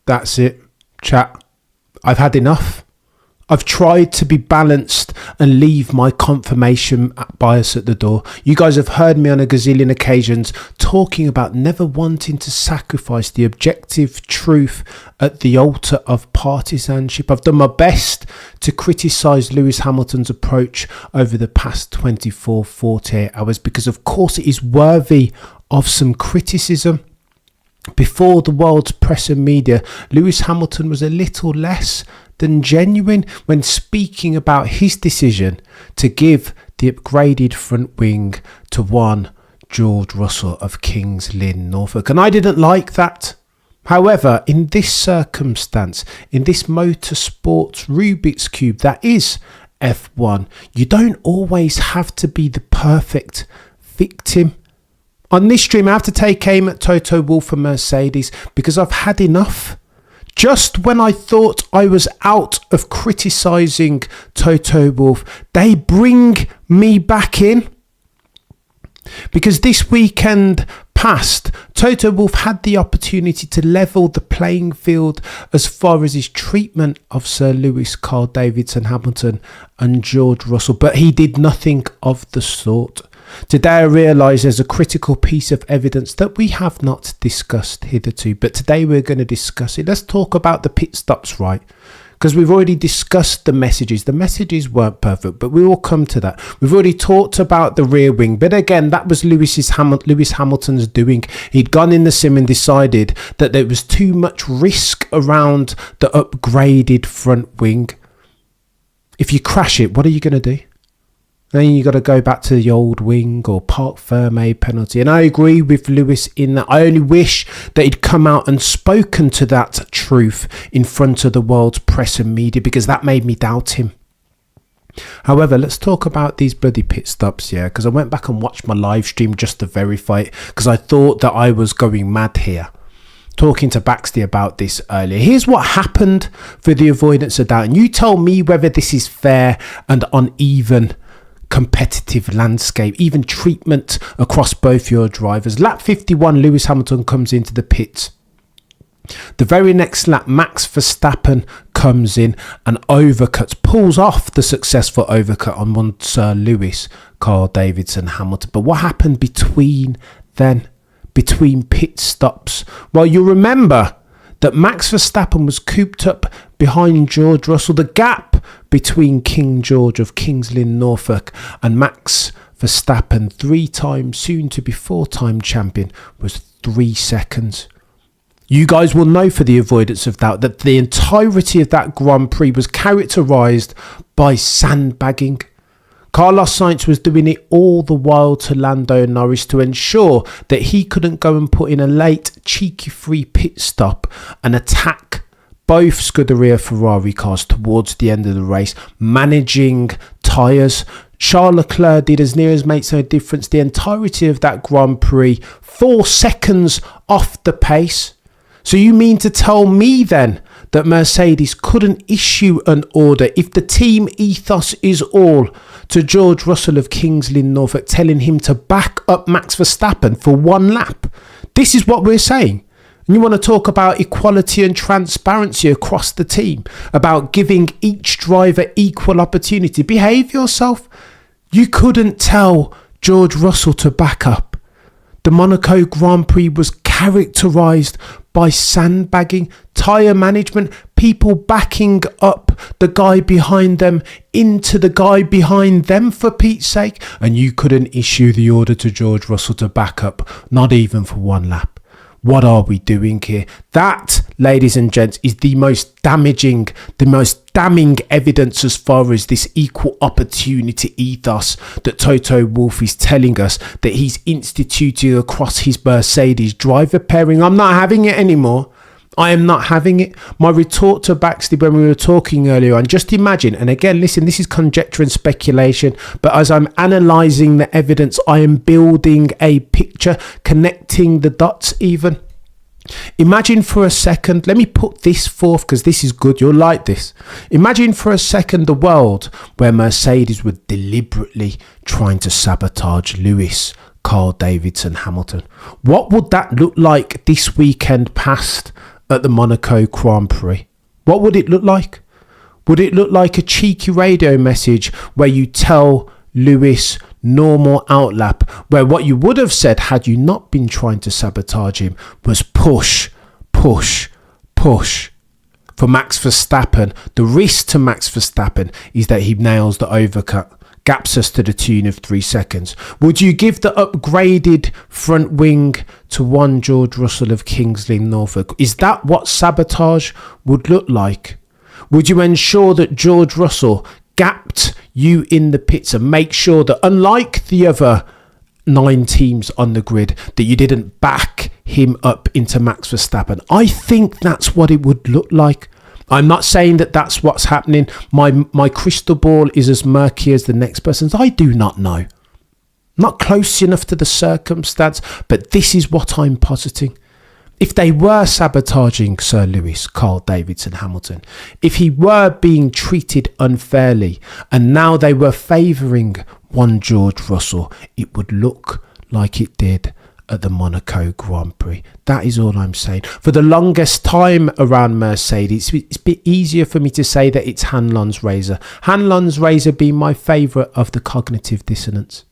That's it, chat. I've had enough. I've tried to be balanced and leave my confirmation bias at the door. You guys have heard me on a gazillion occasions talking about never wanting to sacrifice the objective truth at the altar of partisanship. I've done my best to criticise Lewis Hamilton's approach over the past 24, 48 hours because of course it is worthy of some criticism. Before the world's press and media, Lewis Hamilton was a little less than genuine when speaking about his decision to give the upgraded front wing to one George Russell of King's Lynn, Norfolk. And I didn't like that. However, in this circumstance, in this motorsports Rubik's Cube that is F1, you don't always have to be the perfect victim. On this stream, I have to take aim at Toto, Wolff and Mercedes because I've had enough. Just when I thought I was out of criticising Toto Wolff, they bring me back in. Because this weekend past, Toto Wolff had the opportunity to level the playing field as far as his treatment of Sir Lewis, Carl Davidson, Hamilton and George Russell, but he did nothing of the sort. Today I realise there's a critical piece of evidence that we have not discussed hitherto, but today we're going to discuss it. Let's talk about the pit stops, right? Because we've already discussed the messages. The messages weren't perfect, but we will come to that. We've already talked about the rear wing, but again, that was Lewis Hamilton's doing. He'd gone in the sim and decided that there was too much risk around the upgraded front wing. If you crash it, what are you going to do? Then you got to go back to the old wing or parc fermé penalty. And I agree with Lewis in that. I only wish that he'd come out and spoken to that truth in front of the world's press and media because that made me doubt him. However, let's talk about these bloody pit stops, yeah, because I went back and watched my live stream just to verify it because I thought that I was going mad here. Talking to Baxley about this earlier. Here's what happened for the avoidance of doubt. And you tell me whether this is fair and uneven competitive landscape, even treatment across both your drivers. Lap 51, Lewis Hamilton comes into the pits. The very next lap, Max Verstappen comes in and overcuts, pulls off the successful overcut on one Sir Lewis, Carl Davidson, Hamilton. But what happened between pit stops? Well, you remember that Max Verstappen was cooped up behind George Russell. The gap between King George of King's Lynn, Norfolk and Max Verstappen, 3-time, soon to be 4-time champion, was 3 seconds. You guys will know for the avoidance of doubt that the entirety of that Grand Prix was characterised by sandbagging. Carlos Sainz was doing it all the while to Lando Norris to ensure that he couldn't go and put in a late cheeky free pit stop and attack both Scuderia Ferrari cars towards the end of the race, managing tyres. Charles Leclerc did as near as makes no difference the entirety of that Grand Prix, 4 seconds off the pace. So you mean to tell me then that Mercedes couldn't issue an order if the team ethos is all to George Russell of King's Lynn, Norfolk, telling him to back up Max Verstappen for 1 lap? This is what we're saying. And you want to talk about equality and transparency across the team, about giving each driver equal opportunity. Behave yourself. You couldn't tell George Russell to back up. The Monaco Grand Prix was characterised by sandbagging, tyre management, people backing up the guy behind them into the guy behind them for Pete's sake, and you couldn't issue the order to George Russell to back up, not even for 1 lap. What are we doing here? That, ladies and gents, is the most damning evidence as far as this equal opportunity ethos that Toto Wolff is telling us that he's instituting across his Mercedes driver pairing. I'm not having it anymore. I am not having it. My retort to Baxley when we were talking earlier on, just imagine, and again, listen, this is conjecture and speculation, but as I'm analysing the evidence, I am building a picture, connecting the dots even. Imagine for a second, let me put this forth because this is good, you'll like this. Imagine for a second the world where Mercedes were deliberately trying to sabotage Lewis, Carl Davidson, Hamilton. What would that look like this weekend past at the Monaco Grand Prix? What would it look like? Would it look like a cheeky radio message where you tell Lewis normal outlap, where what you would have said had you not been trying to sabotage him was push, push, push? For Max Verstappen, the risk to Max Verstappen is that he nails the overcut, gaps us to the tune of 3 seconds. Would you give the upgraded front wing to one George Russell of Kingsley Norfolk? Is that what sabotage would look like? Would you ensure that George Russell gapped you in the pits and make sure that, unlike the other 9 teams on the grid, that you didn't back him up into Max Verstappen? I think that's what it would look like. I'm not saying that that's what's happening. My crystal ball is as murky as the next person's. I do not know. Not close enough to the circumstance, but this is what I'm positing. If they were sabotaging Sir Lewis, Carl Davidson, Hamilton, if he were being treated unfairly and now they were favouring one George Russell, it would look like it did at the Monaco Grand Prix. That is all I'm saying. For the longest time around Mercedes, it's a bit easier for me to say that it's Hanlon's razor. Hanlon's razor being my favourite of the cognitive dissonance.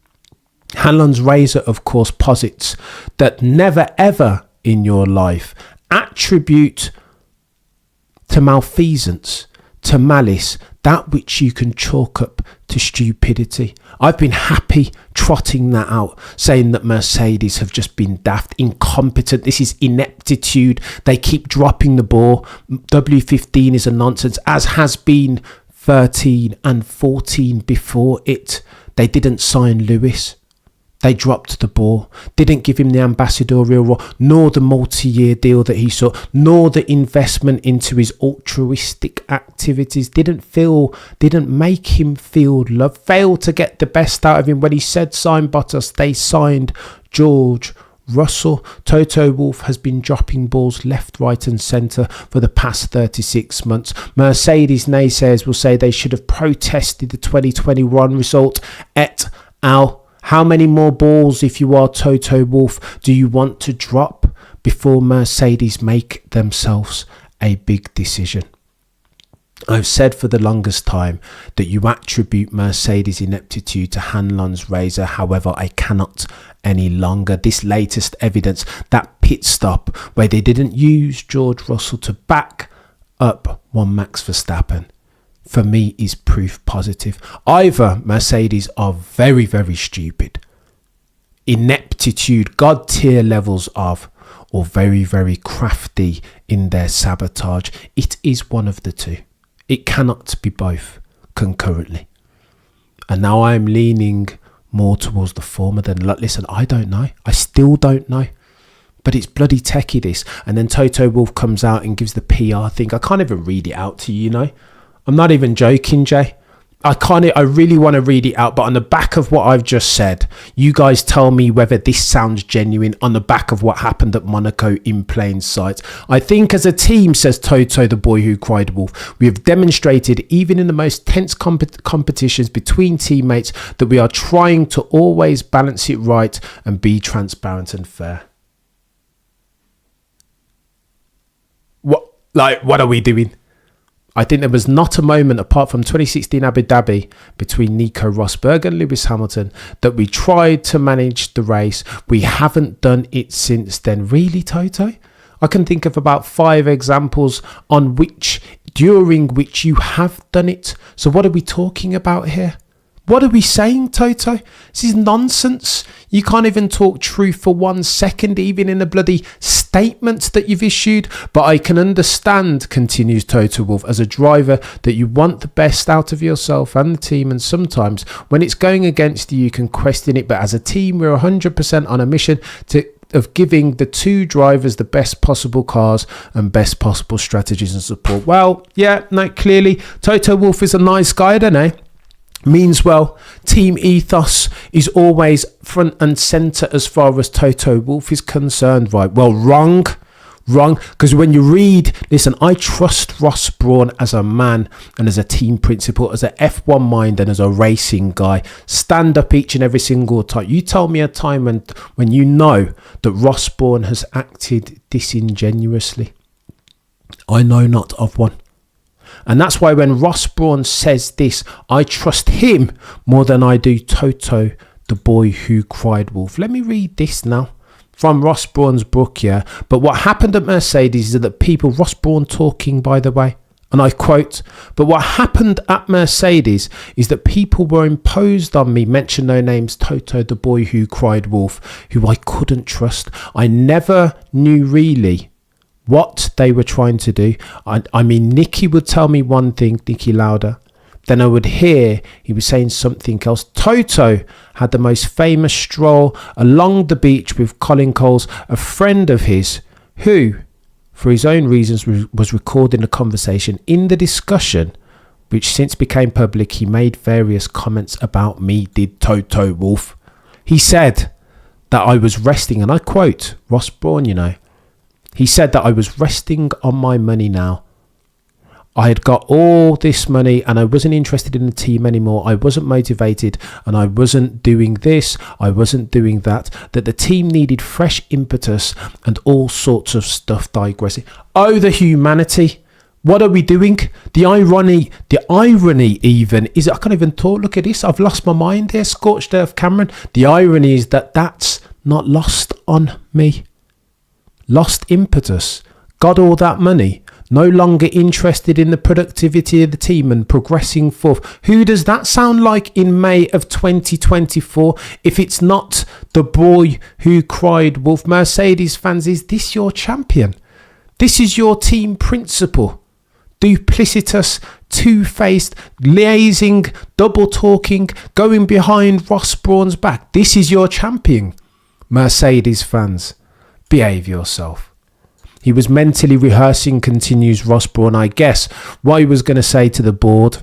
Hanlon's razor, of course, posits that never ever in your life attribute to malfeasance, to malice, that which you can chalk up to stupidity. I've been happy trotting that out, saying that Mercedes have just been daft, incompetent. This is ineptitude. They keep dropping the ball. W15 is a nonsense, as has been 13 and 14 before it. They didn't sign Lewis. They dropped the ball, didn't give him the ambassadorial role, nor the multi-year deal that he sought, nor the investment into his altruistic activities, didn't make him feel loved, failed to get the best out of him. When he said sign Bottas, they signed George Russell. Toto Wolff has been dropping balls left, right and centre for the past 36 months. Mercedes naysayers will say they should have protested the 2021 result et al. How many more balls, if you are Toto Wolff, do you want to drop before Mercedes make themselves a big decision? I've said for the longest time that you attribute Mercedes' ineptitude to Hanlon's razor. However, I cannot any longer. This latest evidence, that pit stop where they didn't use George Russell to back up one Max Verstappen, for me is proof positive. Either Mercedes are very, very stupid, ineptitude, God tier levels of, or very, very crafty in their sabotage. It is one of the two. It cannot be both concurrently. And now I'm leaning more towards the former than, listen, I don't know. I still don't know. But it's bloody techie, this. And then Toto Wolff comes out and gives the PR thing. I can't even read it out to you, you know. I'm not even joking, Jay. I really want to read it out, but on the back of what I've just said, you guys tell me whether this sounds genuine on the back of what happened at Monaco in plain sight. I think as a team, says Toto, the boy who cried wolf, we have demonstrated even in the most tense competitions between teammates that we are trying to always balance it right and be transparent and fair. What are we doing? I think there was not a moment apart from 2016 Abu Dhabi between Nico Rosberg and Lewis Hamilton that we tried to manage the race. We haven't done it since then. Really, Toto? I can think of about 5 examples during which you have done it. So what are we talking about here? What are we saying, Toto? This is nonsense. You can't even talk truth for 1 second, even in a bloody statement that you've issued. But I can understand, continues Toto Wolff, as a driver, that you want the best out of yourself and the team. And sometimes when it's going against you, you can question it. But as a team, we're 100% on a mission of giving the 2 drivers the best possible cars and best possible strategies and support. Well, yeah, no, clearly Toto Wolff is a nice guy, I don't know. Means well. Team ethos is always front and centre as far as Toto Wolff is concerned, right? Well, wrong, because when you read, listen, I trust Ross Brawn as a man and as a team principal, as a F1 mind and as a racing guy. Stand up each and every single time. You tell me a time when you know that Ross Brawn has acted disingenuously. I know not of one. And that's why when Ross Brawn says this, I trust him more than I do Toto, the boy who cried wolf. Let me read this now from Ross Brawn's book, yeah. But what happened at Mercedes is that people, Ross Brawn talking, by the way, and I quote, but what happened at Mercedes is that people were imposed on me, mention no names, Toto, the boy who cried wolf, who I couldn't trust. I never knew really what they were trying to do. I mean, Nicky would tell me one thing, Nicky Lauda. Then I would hear he was saying something else. Toto had the most famous stroll along the beach with Colin Coles, a friend of his, who, for his own reasons, was recording a conversation. In the discussion, which since became public, he made various comments about me, did Toto Wolff. He said that I was resting, and I quote Ross Brawn, you know. He said that I was resting on my money now. I had got all this money and I wasn't interested in the team anymore. I wasn't motivated and I wasn't doing this. I wasn't doing that. That the team needed fresh impetus and all sorts of stuff digressing. Oh, the humanity. What are we doing? The irony even is, I can't even talk. Look at this. I've lost my mind here. Scorched earth Cameron. The irony is that that's not lost on me. Lost impetus. Got all that money. No longer interested in the productivity of the team and progressing forth. Who does that sound like in May of 2024? If it's not the boy who cried wolf. Mercedes fans, is this your champion? This is your team principal. Duplicitous, two-faced, liaising, double talking, going behind Ross Brawn's back. This is your champion. Mercedes fans, behave yourself. He was mentally rehearsing, continues Ross Brawn, I guess, what he was going to say to the board.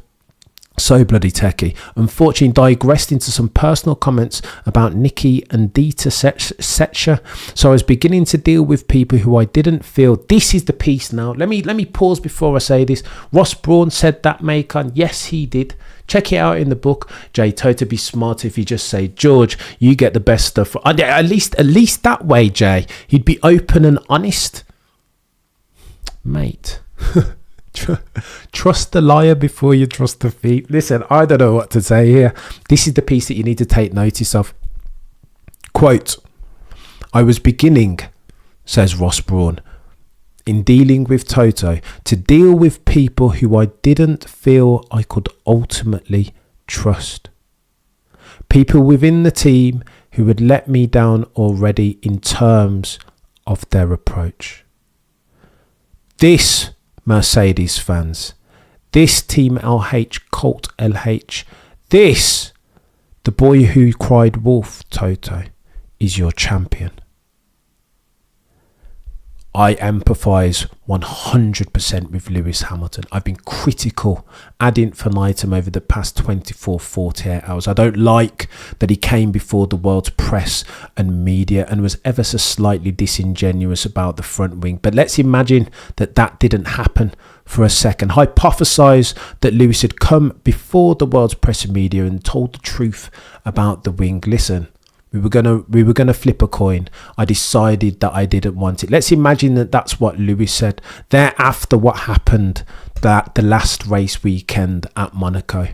So bloody techie. Unfortunately, digressed into some personal comments about Nicky and Dieter Setcher. So I was beginning to deal with people who I didn't feel. This is the piece now. Let me pause before I say this. Ross Brawn said that, Macon. Yes, he did. Check it out in the book. Jay, Toto be smart if he just say, George, you get the best stuff. At least that way, Jay. He'd be open and honest. Mate, trust the liar before you trust the thief. Listen, I don't know what to say here. This is the piece that you need to take notice of. Quote, I was beginning, says Ross Brawn, in dealing with Toto, to deal with people who I didn't feel I could ultimately trust. People within the team who had let me down already in terms of their approach. This, Mercedes fans, this Team LH, Colt LH, this, the boy who cried wolf, Toto, is your champion. I empathise 100% with Lewis Hamilton. I've been critical ad infinitum over the past 24, 48 hours. I don't like that he came before the world's press and media and was ever so slightly disingenuous about the front wing. But let's imagine that that didn't happen for a second. Hypothesise that Lewis had come before the world's press and media and told the truth about the wing. Listen, we were gonna flip a coin. I decided that I didn't want it. Let's imagine that that's what Lewis said. Thereafter, what happened that the last race weekend at Monaco,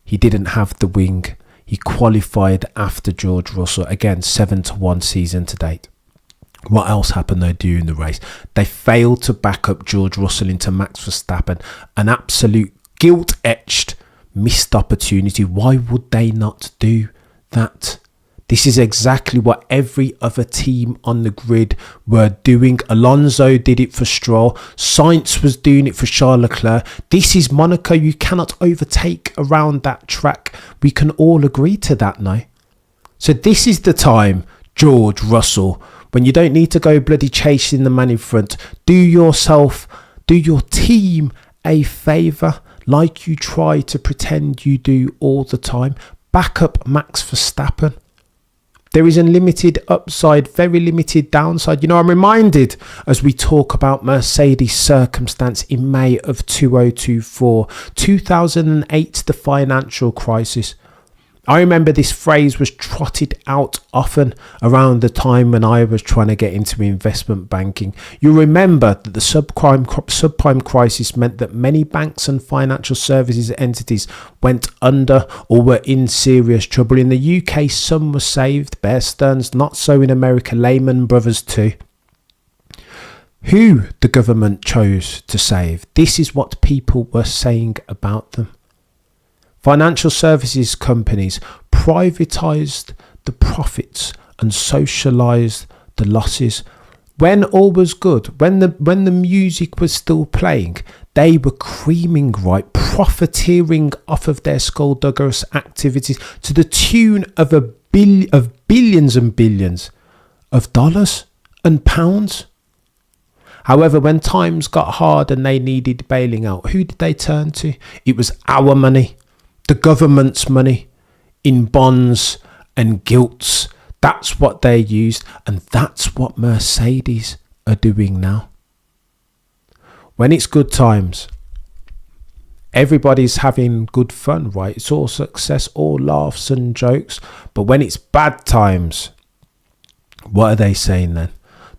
he didn't have the wing. He qualified after George Russell. Again, 7-1 season to date. What else happened though during the race? They failed to back up George Russell into Max Verstappen. An absolute guilt-etched missed opportunity. Why would they not do that? This is exactly what every other team on the grid were doing. Alonso did it for Stroll. Sainz was doing it for Charles Leclerc. This is Monaco. You cannot overtake around that track. We can all agree to that now. So this is the time, George Russell, when you don't need to go bloody chasing the man in front. Do your team a favour like you try to pretend you do all the time. Back up Max Verstappen. There is a limited upside, very limited downside. You know, I'm reminded as we talk about Mercedes' circumstance in May of 2024, 2008, the financial crisis. I remember this phrase was trotted out often around the time when I was trying to get into investment banking. You remember that the subprime crisis meant that many banks and financial services entities went under or were in serious trouble. In the UK, some were saved, Bear Stearns, not so in America, Lehman Brothers too. Who the government chose to save, this is what people were saying about them. Financial services companies privatised the profits and socialised the losses. When all was good, when the music was still playing, they were creaming, right, profiteering off of their skullduggerous activities to the tune of billions and billions of dollars and pounds. However, when times got hard and they needed bailing out, who did they turn to? It was our money. The government's money in bonds and gilts. That's what they used, and that's what Mercedes are doing now. When it's good times, everybody's having good fun, right? It's all success, all laughs and jokes. But when it's bad times, what are they saying then?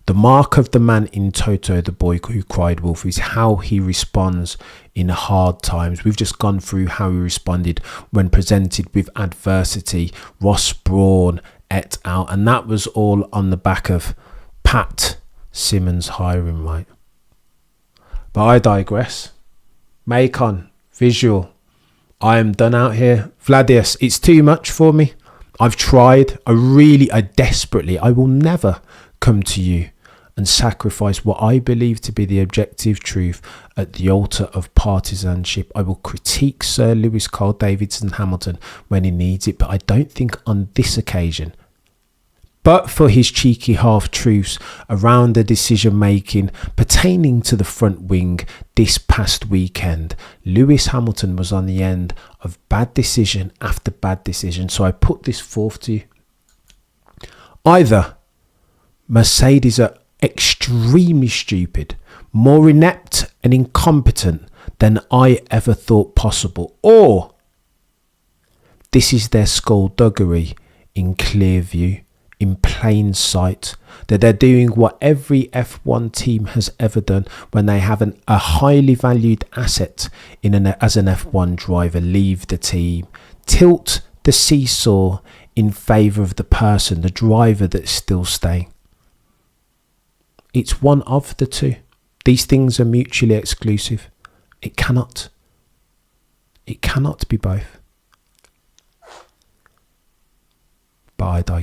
The mark of the man in Toto, the boy who cried wolf, is how he responds in hard times. We've just gone through how he responded when presented with adversity. Ross Brawn et al. And that was all on the back of Pat Simmons hiring, right? But I digress. Macon, visual. I am done out here. Vladius, it's too much for me. I've tried. I desperately, I will never come to you and sacrifice what I believe to be the objective truth at the altar of partisanship. I will critique Sir Lewis Carl Davidson Hamilton when he needs it, but I don't think on this occasion, but for his cheeky half-truths around the decision-making pertaining to the front wing this past weekend, Lewis Hamilton was on the end of bad decision after bad decision. So I put this forth to you. Either Mercedes are extremely stupid, more inept and incompetent than I ever thought possible, or this is their skullduggery in clear view, in plain sight, that they're doing what every F1 team has ever done when they have a highly valued asset as an F1 driver leave the team, tilt the seesaw in favour of the person, the driver that's still staying. It's one of the two. These things are mutually exclusive. It cannot be both. But I digress.